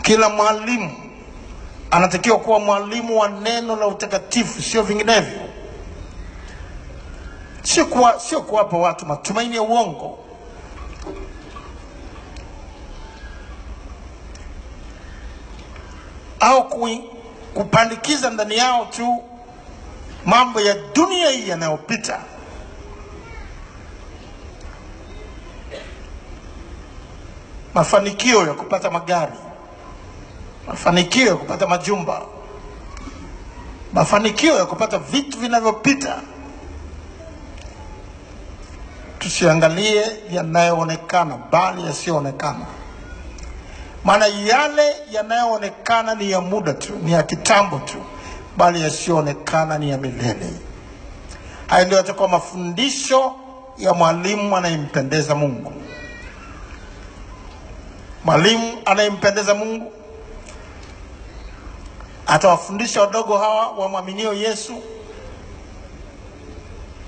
Kila mwalimu anatakiwa kuwa mwalimu wa neno la utakatifu, sio vinginevyo. Sio kuwapa watu matumaini ya uongo. Au kupandikiza ndani yao tu mambo ya dunia hii yanayopita. Mafanikio ya kupata magari, mafanikio ya kupata majumba, mafanikio ya kupata vitu vinavyopita. Tusiangalie yanayoonekana bali yasiyoonekana. Maana yale yanayoonekana ni ya muda tu, ni ya kitambo tu, bali yasiyoonekana ni ya milele. Haya ndio yatakuwa mafundisho ya mwalimu anayempendeza Mungu. Mwalimu anayempendeza Mungu atawafundisha wadogo hawa wamwaminio Yesu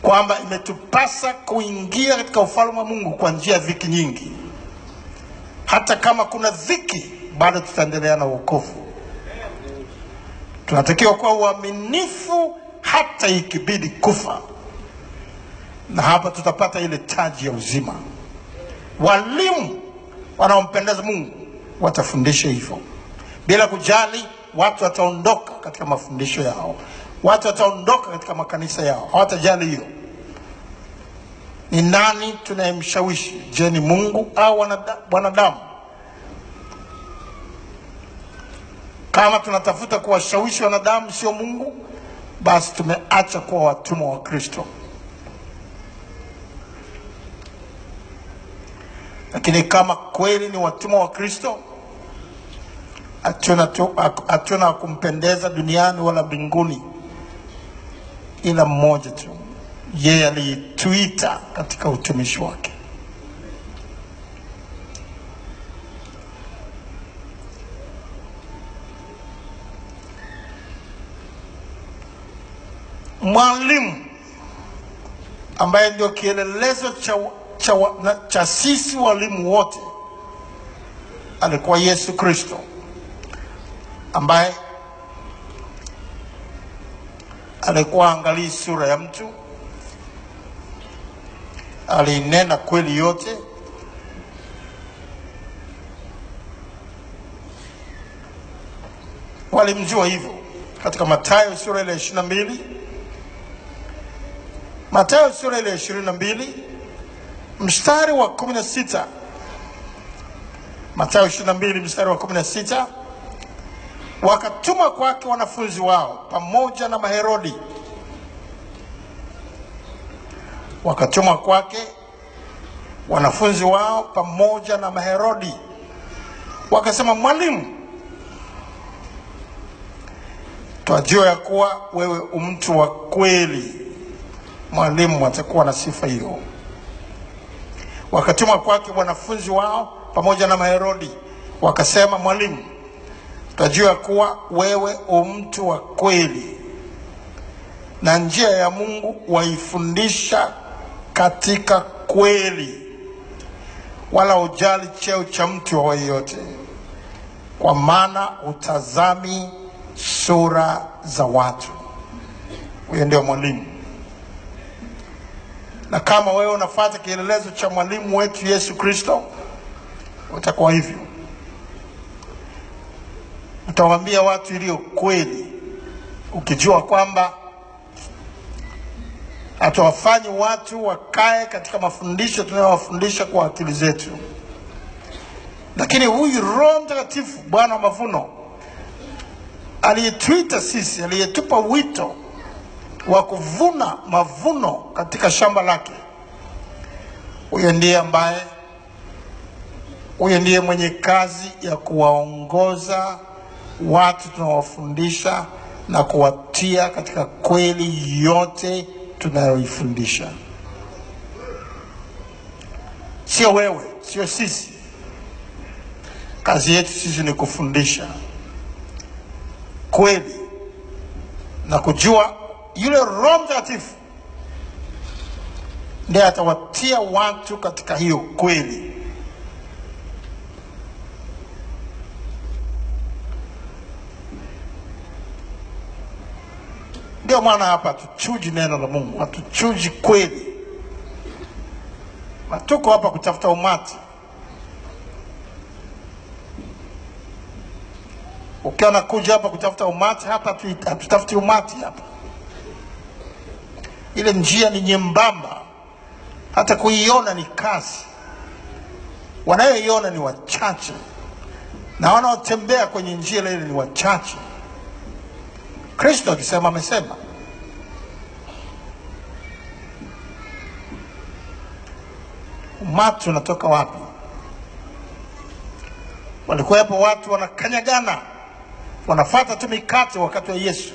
kwamba imetupasa kuingia katika ufalme wa Mungu kwa njia ya dhiki nyingi. Hata kama kuna dhiki, bado tutaendelea na wokovu. Tunatakiwa kuwa uaminifu hata ikibidi kufa, na hapa tutapata ile taji ya uzima. Walimu wanaompendeza Mungu watafundisha hivyo, bila kujali watu wataondoka katika mafundisho yao, watu wataondoka katika makanisa yao, hawatajali hiyo. Ni nani tunayemshawishi? Je, ni Mungu au wanadamu? Kama tunatafuta kuwashawishi wanadamu, sio Mungu, basi tumeacha kuwa watumwa wa Kristo. Lakini kama kweli ni watumwa wa Kristo, hatuna kumpendeza duniani wala mbinguni ila mmoja tu, yeye aliyetuita katika utumishi wake. Mwalimu ambaye ndio kielelezo cha sisi walimu wote alikuwa Yesu Kristo, ambaye alikuwa angalii sura ya mtu, alinena kweli yote, walimjua hivyo. Katika Mathayo sura ile 22, Mathayo sura ile 22 mstari wa 16, Mathayo 22 mstari wa 16, wakatuma kwake wanafunzi wao pamoja na Maherodi. Wakatuma kwake wanafunzi wao pamoja na Maherodi, wakasema, mwalimu, twajua ya kuwa wewe mtu wa kweli. Mwalimu atakuwa na sifa hiyo. Wakatuma kwake wanafunzi wao pamoja na Maherodi, wakasema, mwalimu, twajua kuwa wewe mtu wa kweli na njia ya Mungu waifundisha katika kweli, wala hujali cheo cha mtu wa yeyote, kwa maana utazami sura za watu. Huyo ndio mwalimu. Na kama wewe unafuata kielelezo cha mwalimu wetu Yesu Kristo, utakuwa hivyo. Utawaambia watu iliyo kweli, ukijua kwamba hatuwafanyi watu wakae katika mafundisho tunayowafundisha kwa akili zetu. Lakini huyu Roho Mtakatifu, Bwana wa mavuno, aliyetuita sisi, aliyetupa wito wa kuvuna mavuno katika shamba lake, huyo ndiye mwenye kazi ya kuwaongoza watu tunawafundisha na kuwatia katika kweli yote tunayoifundisha. Sio wewe, sio sisi. Kazi yetu sisi ni kufundisha kweli na kujua yule Roho Mtakatifu ndiye atawatia watu katika hiyo kweli. Ndio maana hapa hatuchuji neno la Mungu, hatuchuji kweli. Tuko hapa kutafuta umati. Ukiona kuja hapa kutafuta umati, hapa hatutafuti umati hapa. Ile njia ni nyembamba, hata kuiona ni kazi. Wanayoiona ni wachache, na wanaotembea kwenye njia ile ni wachache. Kristo akisema, amesema umati unatoka wapi? Walikuwepo watu wanakanyagana, wanafuata tu mikate wakati wa Yesu,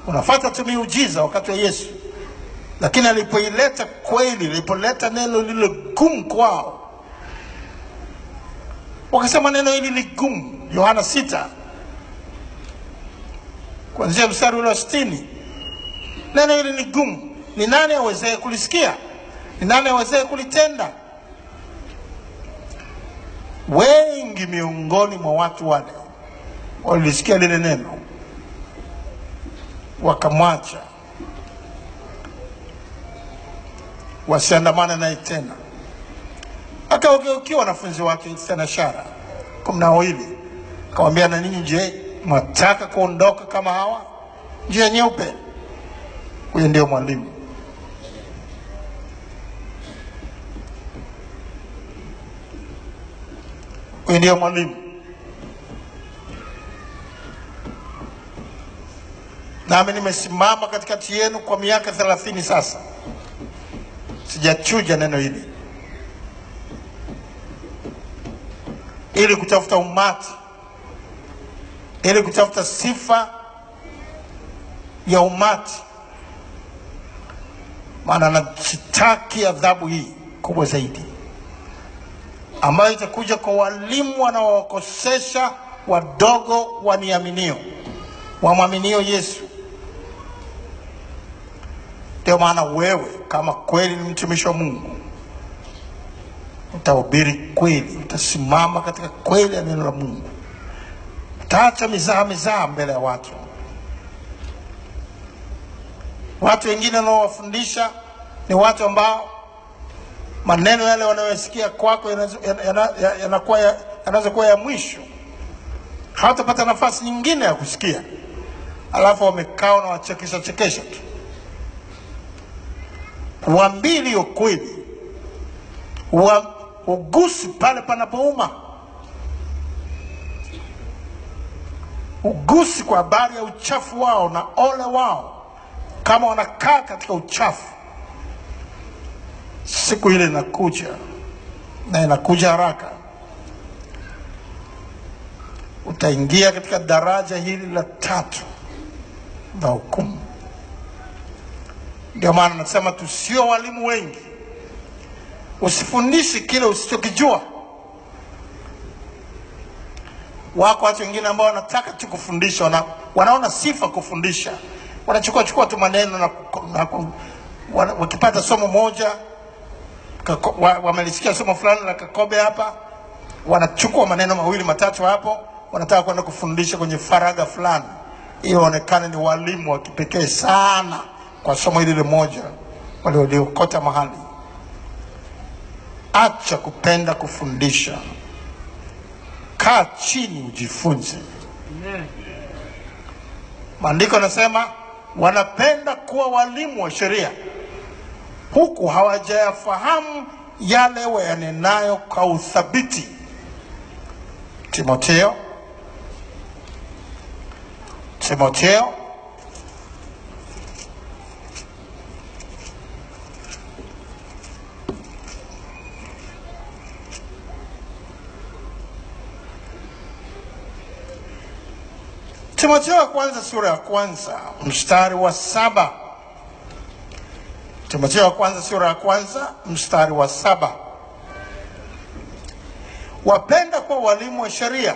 wanafuata tu miujiza wakati wa Yesu. Lakini alipoileta kweli, alipoleta neno lile gumu kwao, wakasema neno hili ni gumu. Yohana 6 kuanzia mstari ule wa 60. Neno hili ni gumu. Ni nani aweze kulisikia? Ni nani aweze kulitenda? Wengi miongoni mwa watu wale walisikia lile neno, wakamwacha, wasiandamana naye tena. Akawageukia wanafunzi wake thenashara 12, akamwambia, na ninyi je, mwataka kuondoka kama hawa? Njia nyeupe. Huyo ndio mwalimu. Huyo ndio mwalimu. Nami nimesimama katikati yenu kwa miaka 30 sasa, sijachuja neno hili, ili kutafuta umati, ili kutafuta sifa ya umati. Maana nachitaki adhabu hii kubwa zaidi, ambayo itakuja kwa walimu wanaowakosesha wadogo waniaminio, wamwaminio Yesu. Ndio maana wewe kama kweli ni mtumishi wa Mungu, utahubiri kweli, utasimama katika kweli ya neno la Mungu. Utaacha mizaha mbele ya watu. Watu wengine wanaowafundisha ni watu ambao maneno yale wanayosikia kwako yanaweza kuwa ya mwisho. Hawatapata nafasi nyingine ya kusikia, alafu wamekaa na wachekesha tu. Waambie hiyo kweli, ugusi pale panapouma. Ugusi kwa habari ya uchafu wao na ole wao kama wanakaa katika uchafu. Siku ile inakuja, na inakuja haraka. Utaingia katika daraja hili la 3 la hukumu. Ndio maana nasema tusio walimu wengi. Usifundishi kile usichokijua. Wako watu wengine ambao wanataka tu kufundisha, wanaona sifa kufundisha. Wanachukua tu maneno wakipata somo moja, wamelisikia somo fulani la Kakobe hapa, wanachukua maneno 2 matatu hapo, wanataka kwenda kufundisha kwenye faraga fulani, ili waonekane ni walimu wa kipekee sana kwa somo hili moja waliokota mahali. Acha kupenda kufundisha. Kaa chini ujifunze. Maandiko yanasema wanapenda kuwa walimu wa sheria, huku hawajayafahamu yale wayanenayo kwa uthabiti. Timotheo wa kwanza sura ya 1 mstari wa 7. Timotheo wa kwanza sura ya 1 mstari wa 7. Wapenda kwa walimu wa sheria,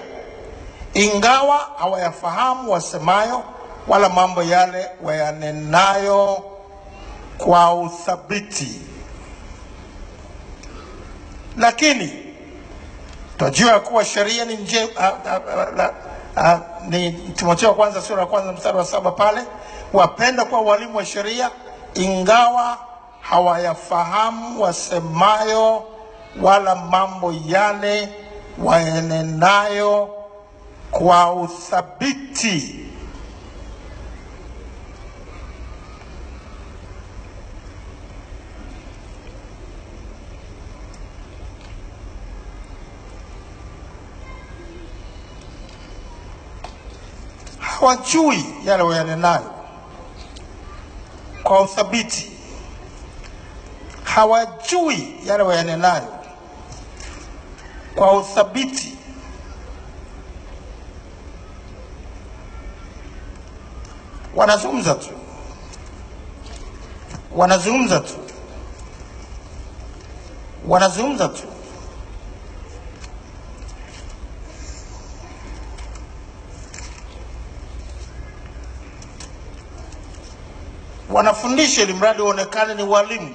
ingawa hawayafahamu wasemayo, wala mambo yale wayanenayo kwa uthabiti. Lakini tunajua kuwa sheria ni Ni Timotheo wa kwanza sura ya kwanza mstari wa 7 pale, wapenda kuwa walimu wa sheria ingawa hawayafahamu wasemayo wala mambo yale waenenayo kwa uthabiti. Hawajui yale wayanenayo kwa uthabiti. Hawajui yale wayanenayo kwa uthabiti. Wanazungumza tu, wanazungumza tu, wanazungumza tu. Wanafundisha ili mradi waonekane ni walimu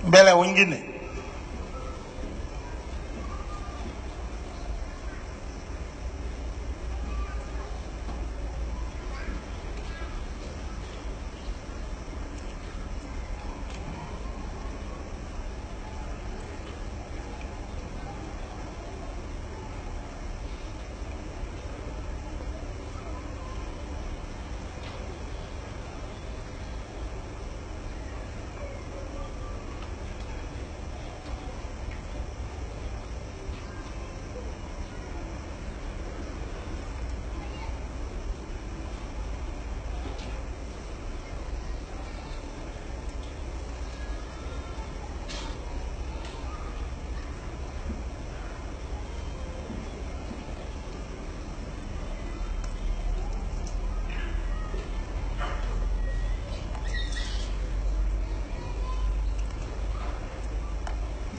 mbele ya wengine.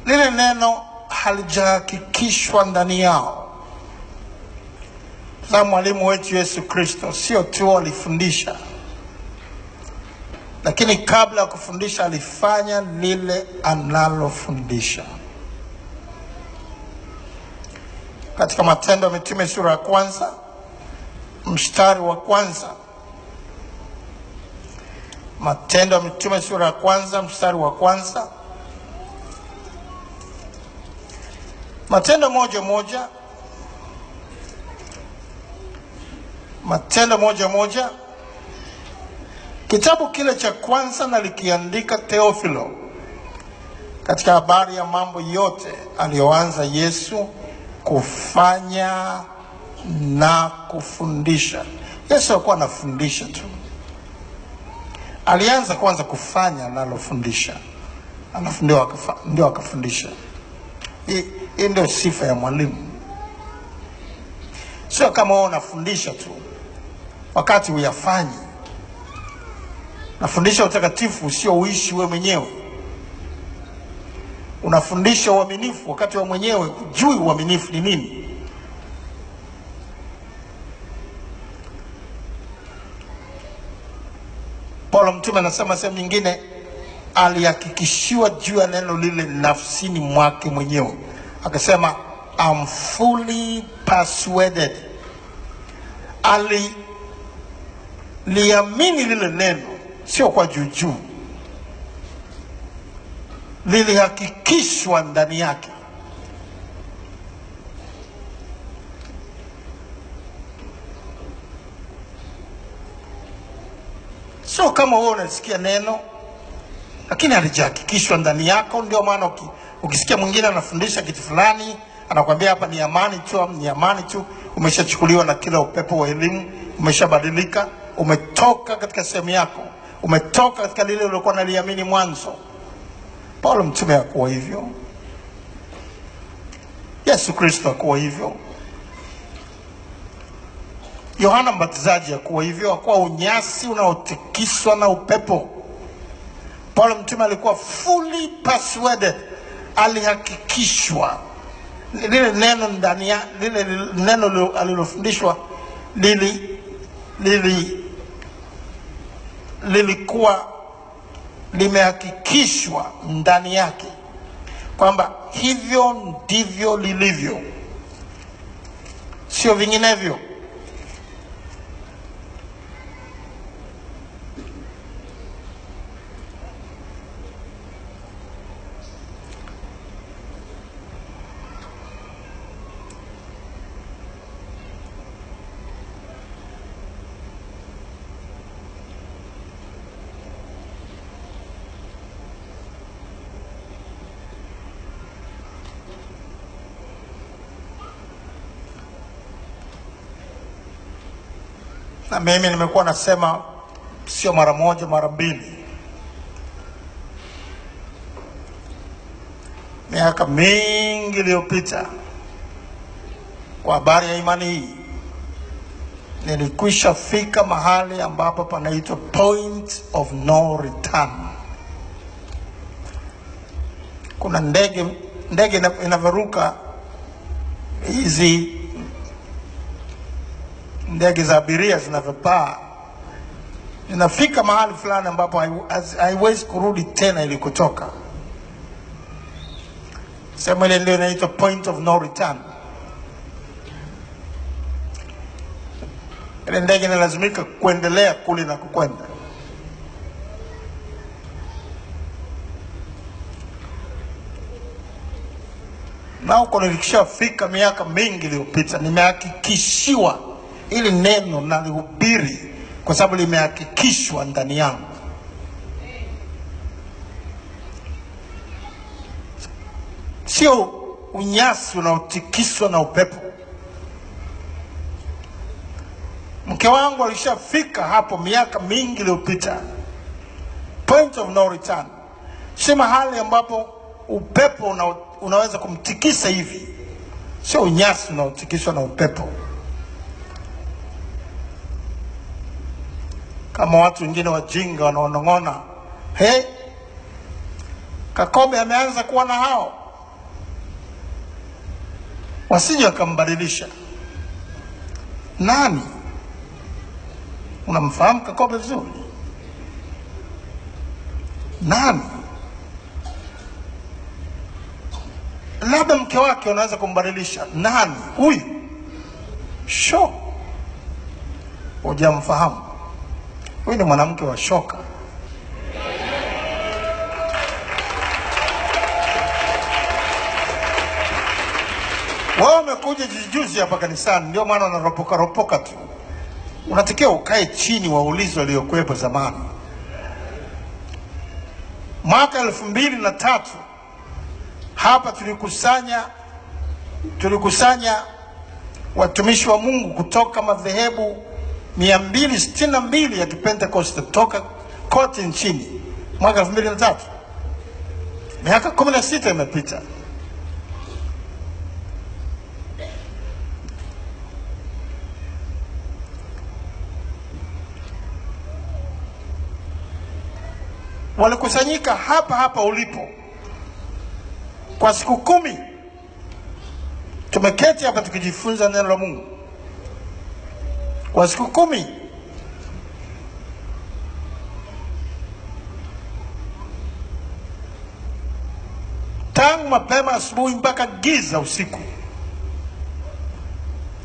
Lile neno halijahakikishwa ndani yao. Za mwalimu wetu Yesu Kristo sio tu alifundisha, lakini kabla ya kufundisha alifanya lile analofundisha. Katika Matendo ya Mitume sura ya 1 mstari wa 1, Matendo ya Mitume sura ya 1 mstari wa 1, Matendo 1:1, Matendo 1:1. Kitabu kile cha kwanza nalikiandika Theophilo, katika habari ya mambo yote aliyoanza Yesu kufanya na kufundisha. Yesu hakuwa anafundisha tu, alianza kwanza kufanya analofundisha, alafu ndio akafundisha. Hii ndio sifa ya mwalimu. Sio kama wewe unafundisha tu wakati uyafanyi. Unafundisha utakatifu usio uishi wewe mwenyewe. Unafundisha uaminifu wakati wewe mwenyewe hujui uaminifu ni nini. Paulo mtume anasema sehemu nyingine, alihakikishiwa juu ya neno lile nafsini mwake mwenyewe. Akasema I'm fully persuaded. Liamini lile neno, sio kwa juu, lilihakikishwa ndani yake. Sio kama wewe unasikia neno lakini halijahakikishwa ndani yako. Ndio maana ukisikia mwingine anafundisha kitu fulani, anakuambia hapa ni amani tu, ni amani tu, umeshachukuliwa na kila upepo wa elimu, umeshabadilika, umetoka katika sehemu yako, umetoka katika lile uliokuwa unaliamini mwanzo. Paulo mtume hakuwa hivyo. Yesu Kristo hakuwa hivyo. Yohana Mbatizaji hakuwa hivyo, hakuwa unyasi unaotikiswa na upepo. Paulo mtume alikuwa fully persuaded, alihakikishwa. Lile neno ndani ya lile neno alilofundishwa lilikuwa limehakikishwa ndani yake kwamba hivyo ndivyo lilivyo. sio vinginevyo. Na mimi nimekuwa nasema sio mara moja, mara mbili, miaka mingi iliyopita, kwa habari ya imani hii, nilikwisha fika mahali ambapo panaitwa point of no return. Kuna ndege inavyoruka, hizi ndege za abiria zinavyopaa, inafika mahali fulani ambapo haiwezi kurudi tena ilikotoka. Sema ile ndio inaitwa point of no return. Ile ndege inalazimika kuendelea kule na kukwenda. Na huko nilikishafika miaka mingi iliyopita, nimehakikishiwa ili neno na lihubiri kwa sababu limehakikishwa ndani yangu. Sio unyasi unaotikiswa na upepo. Mke wangu alishafika hapo miaka mingi iliyopita. Point of no return. Si mahali ambapo upepo unaweza kumtikisa hivi. Sio unyasi unaotikiswa na upepo. Kama watu wengine wajinga wanaonong'ona, hey, Kakobe ameanza kuwa na hao, wasije wakambadilisha. Nani? Unamfahamu Kakobe vizuri? Nani? Labda mke wake unaweza kumbadilisha. Nani? Huyu? Sho. Hujamfahamu. Huyu ni mwanamke wa shoka. Wao wamekuja juzi hapa kanisani, ndio maana wanaropoka tu. Unatakiwa ukae chini waulize waliokuwepo zamani. Mwaka 2003 hapa tulikusanya watumishi wa Mungu kutoka madhehebu 262 ya Kipentekoste toka kote nchini. Mwaka 2003. Miaka 16 imepita. Walikusanyika hapa ulipo kwa siku 10. Tumeketi hapa tukijifunza neno la Mungu kwa siku 10. Tangu mapema asubuhi mpaka giza usiku,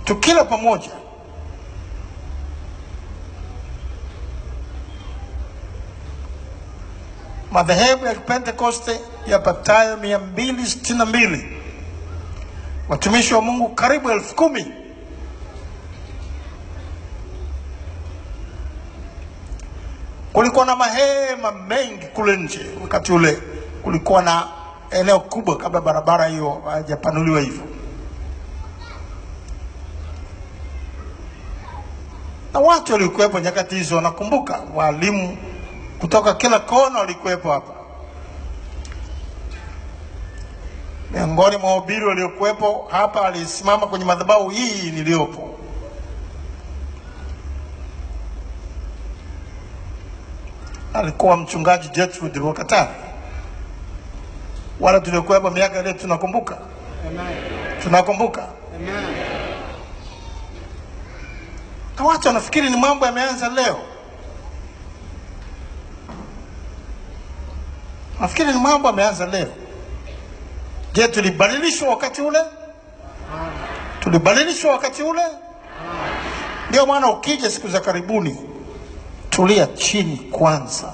tukila pamoja. Madhehebu ya Pentekoste yapatayo 262, watumishi wa Mungu karibu 10,000. Kulikuwa na mahema mengi kule nje. Wakati ule kulikuwa na eneo kubwa kabla barabara hiyo haijapanuliwa hivyo. Na watu walikuwepo nyakati hizo, wanakumbuka walimu kutoka kila kona walikuwepo hapa. Miongoni mwa wahubiri waliokuwepo hapa alisimama kwenye madhabahu hii niliyopo. Alikuwa mchungaji Gertrude Rokatari. Wala tuliokuwepo miaka ile tunakumbuka. Amen. Tunakumbuka. Amen. Na watu wanafikiri ni mambo yameanza leo. Nafikiri ni mambo yameanza leo. Je, tulibadilishwa wakati ule? Tulibadilishwa wakati ule. Ndio maana ukija siku za karibuni, tulia chini kwanza.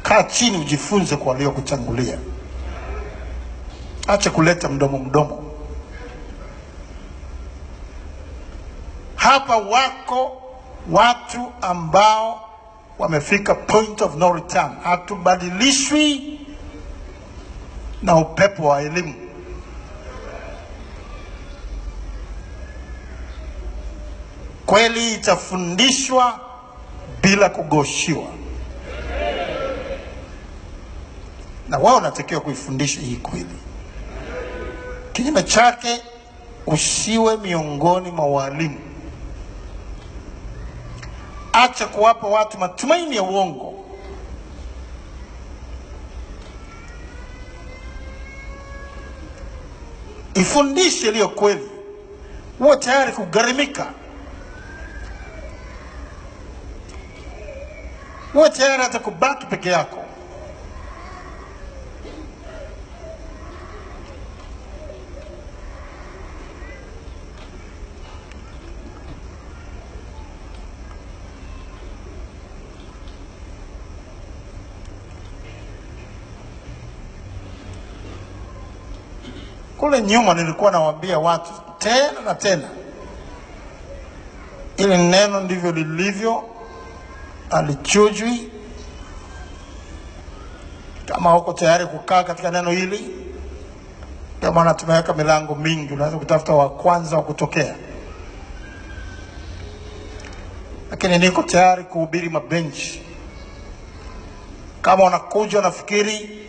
Kaa chini ujifunze kwa waliokutangulia. Acha kuleta mdomo. Hapa wako watu ambao wamefika point of no return. Hatubadilishwi na upepo wa elimu. Kweli itafundishwa bila kugoshiwa. Na wao wanatakiwa kuifundisha hii kweli. Kinyume chake, usiwe miongoni mwa walimu. Acha kuwapa watu matumaini ya uongo. Ifundishe iliyo kweli. Uwe tayari kugharimika. Uwe tayari hata kubaki peke yako. Kule nyuma nilikuwa nawaambia watu tena na tena, ili neno ndivyo lilivyo, alichujwi. Kama uko tayari kukaa katika neno hili, kwa maana tumeweka milango mingi, unaweza kutafuta wa kwanza wa kutokea. Lakini niko tayari kuhubiri mabenchi. Kama unakuja unafikiri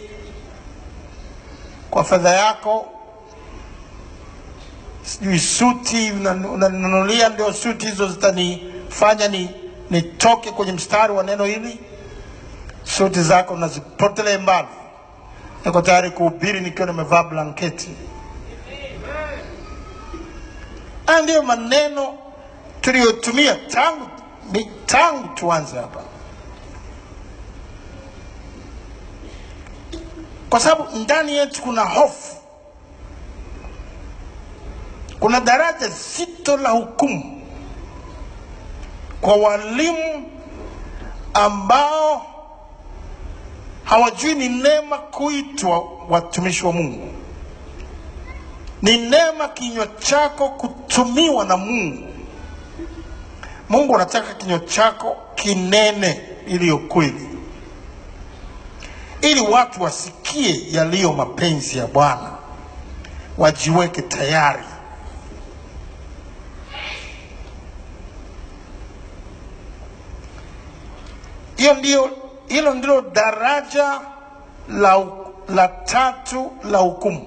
kwa fedha yako, sijui suti unanunulia ndio suti hizo zitanifanya nitoke kwenye mstari wa neno hili, suti zako unazipotelea mbali. Niko tayari kuhubiri nikiwa nimevaa blanketi. Ndio maneno tuliyotumia tangu tuanze hapa. Kwa sababu ndani yetu kuna hofu. Kuna daraja zito la hukumu kwa walimu ambao hawajui ni neema kuitwa watumishi wa Mungu. Ni neema kinywa chako kutumiwa na Mungu. Mungu anataka kinywa chako kinene iliyo kweli, ili watu wasikie yaliyo mapenzi ya Bwana, wajiweke tayari. Hilo ndilo daraja la tatu la hukumu.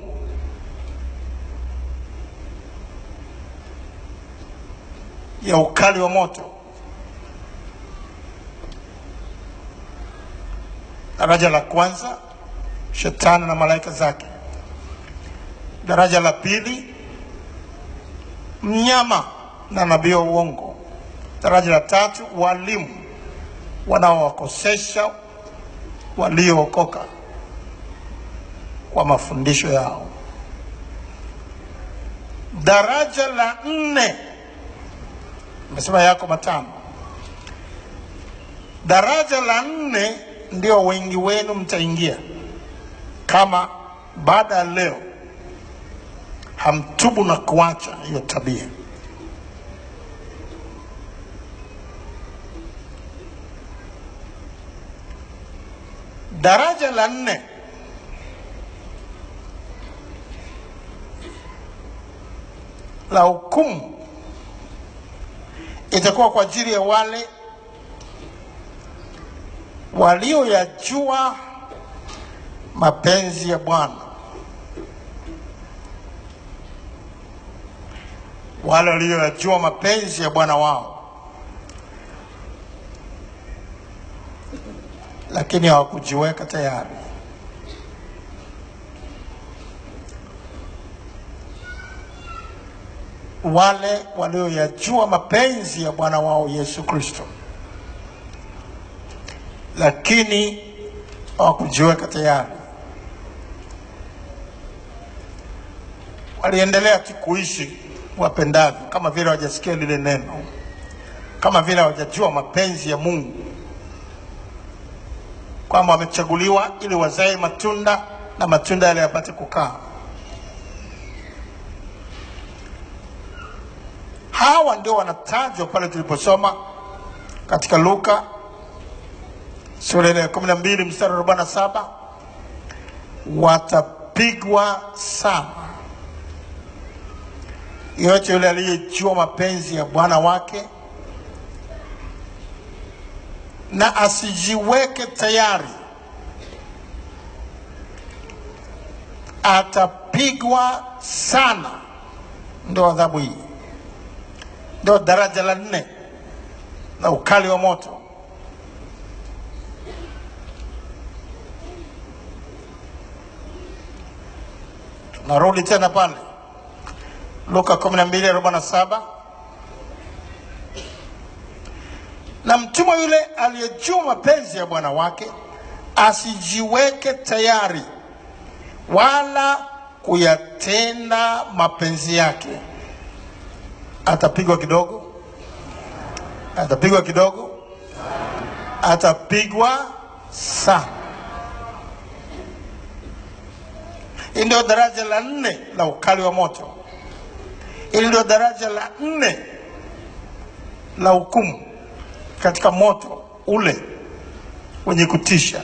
Ya ukali wa moto. Daraja la kwanza, shetani na malaika zake. Daraja la pili, mnyama na nabii wa uongo. Daraja la tatu, walimu wanaowakosesha waliookoka kwa mafundisho yao. Daraja la nne, nimesema yako matano. Daraja la nne ndio wengi wenu mtaingia kama baada ya leo hamtubu na kuacha hiyo tabia. Daraja la nne la hukumu itakuwa kwa ajili ya wale walioyajua mapenzi ya Bwana. Wale walioyajua mapenzi ya Bwana wao, lakini hawakujiweka tayari. Wale walioyajua mapenzi ya Bwana wao Yesu Kristo, lakini hawakujiweka tayari. waliendelea tu kuishi wapendavyo, kama vile hawajasikia lile neno, kama vile hawajajua mapenzi ya Mungu, kwamba wamechaguliwa ili wazae matunda na matunda yale yapate kukaa. Hawa ndio wanatajwa pale tuliposoma katika Luka sura ya 12 mstari 47, watapigwa sana yote yule aliyejua mapenzi ya Bwana wake na asijiweke tayari, atapigwa sana. Ndio adhabu hii, ndio daraja la 4 la ukali wa moto. Narudi tena pale Luka 12:47, na mtumwa yule aliyejua mapenzi ya bwana wake asijiweke tayari wala kuyatenda mapenzi yake, atapigwa kidogo, atapigwa kidogo, atapigwa sana. Hili ndio daraja la 4 la ukali wa moto. Hili ndio daraja la 4 la hukumu katika moto ule wenye kutisha.